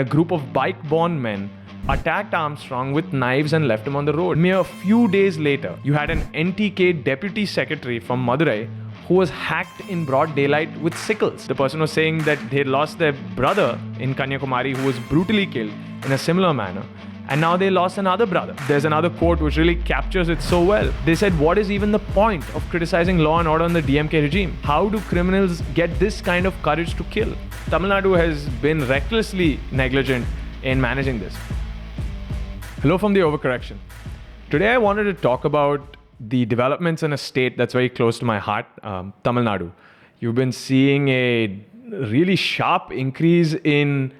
A group of bike-borne men attacked Armstrong with knives and left him on the road. Mere few days later, you had an NTK deputy secretary from Madurai who was hacked in broad daylight with sickles. The person was saying that they lost their brother in Kanyakumari who was brutally killed in a similar manner. And now they lost another brother. There's another quote which really captures it so well. They said, what is even the point of criticizing law and order in the DMK regime? How do criminals get this kind of courage to kill? Tamil Nadu has been recklessly negligent in managing this. Hello from the overcorrection. Today I wanted to talk about the developments in a state that's very close to my heart, Tamil Nadu. You've been seeing a really sharp increase in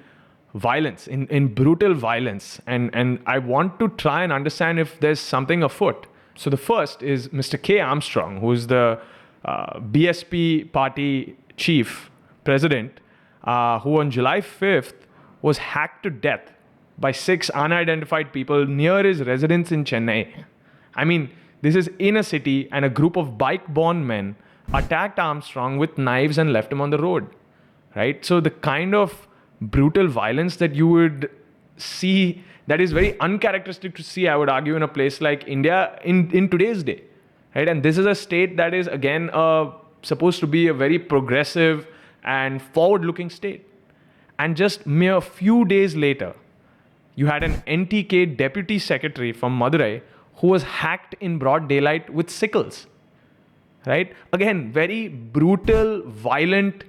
violence, in brutal violence. And I want to try and understand if there's something afoot. So the first is Mr. K. Armstrong, who's the BSP party chief president, who on July 5th was hacked to death by 6 unidentified people near his residence in Chennai. I mean, this is in a city, and a group of bike-borne men attacked Armstrong with knives and left him on the road, right? So the kind of brutal violence that you would see, that is very uncharacteristic to see, I would argue, in a place like India in today's day, right? And this is a state that is, again, supposed to be a very progressive and forward-looking state. And just mere few days later, you had an NTK deputy secretary from Madurai who was hacked in broad daylight with sickles, right? Again, very brutal, violent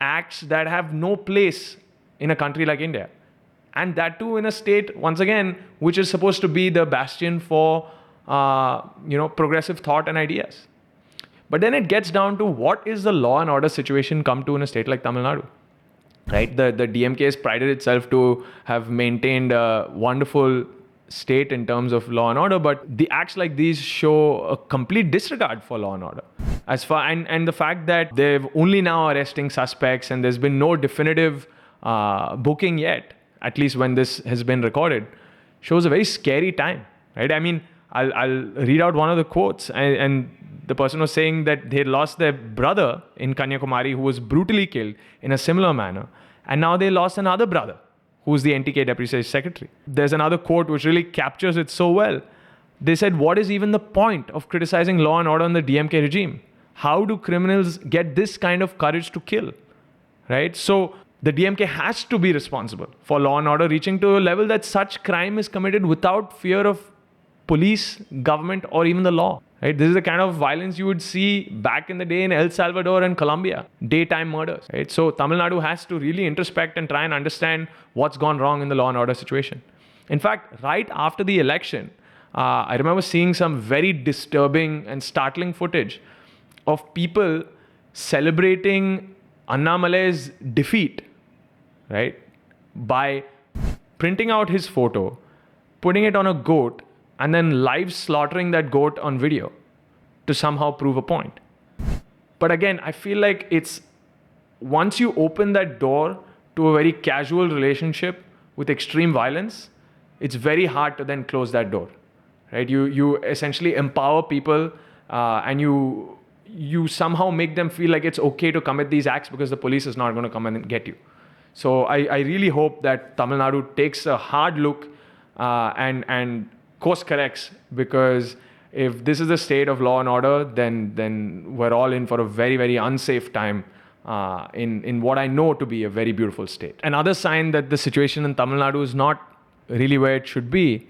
acts that have no place in a country like India. And that too in a state, once again, which is supposed to be the bastion for, progressive thought and ideas. But then it gets down to what is the law and order situation come to in a state like Tamil Nadu, right? The DMK has prided itself to have maintained a wonderful state in terms of law and order, but the acts like these show a complete disregard for law and order. And the fact that they've only now arresting suspects and there's been no definitive booking yet, at least when this has been recorded, shows a very scary time, right? I mean, I'll read out one of the quotes, and the person was saying that they lost their brother in Kanyakumari who was brutally killed in a similar manner, and now they lost another brother who's the NTK deputy secretary. There's another quote which really captures it so well. They said, what is even the point of criticizing law and order in the DMK regime? How do criminals get this kind of courage to kill, right? So the DMK has to be responsible for law and order reaching to a level that such crime is committed without fear of police, government, or even the law, right? This is the kind of violence you would see back in the day in El Salvador and Colombia, daytime murders, right? So Tamil Nadu has to really introspect and try and understand what's gone wrong in the law and order situation. In fact, right after the election, I remember seeing some very disturbing and startling footage of people celebrating Annamalai's defeat, right? By printing out his photo, putting it on a goat, and then live slaughtering that goat on video to somehow prove a point. But again, I feel like it's, once you open that door to a very casual relationship with extreme violence, it's very hard to then close that door, right? You essentially empower people and you somehow make them feel like it's okay to commit these acts because the police is not going to come and get you. So I really hope that Tamil Nadu takes a hard look and course corrects, because if this is the state of law and order, then we're all in for a very, very unsafe time in what I know to be a very beautiful state. Another sign that the situation in Tamil Nadu is not really where it should be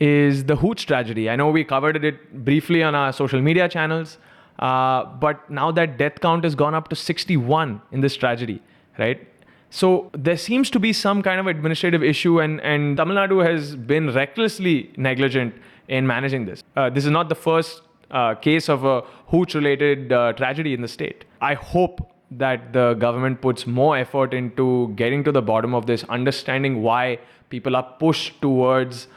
is the Hooch tragedy. I know we covered it briefly on our social media channels, but now that death count has gone up to 61 in this tragedy, right? So there seems to be some kind of administrative issue, and Tamil Nadu has been recklessly negligent in managing this. This is not the first case of a Hooch-related tragedy in the state. I hope that the government puts more effort into getting to the bottom of this, understanding why people are pushed towards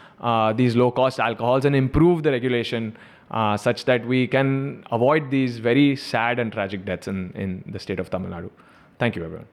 these low-cost alcohols, and improve the regulation such that we can avoid these very sad and tragic deaths in the state of Tamil Nadu. Thank you, everyone.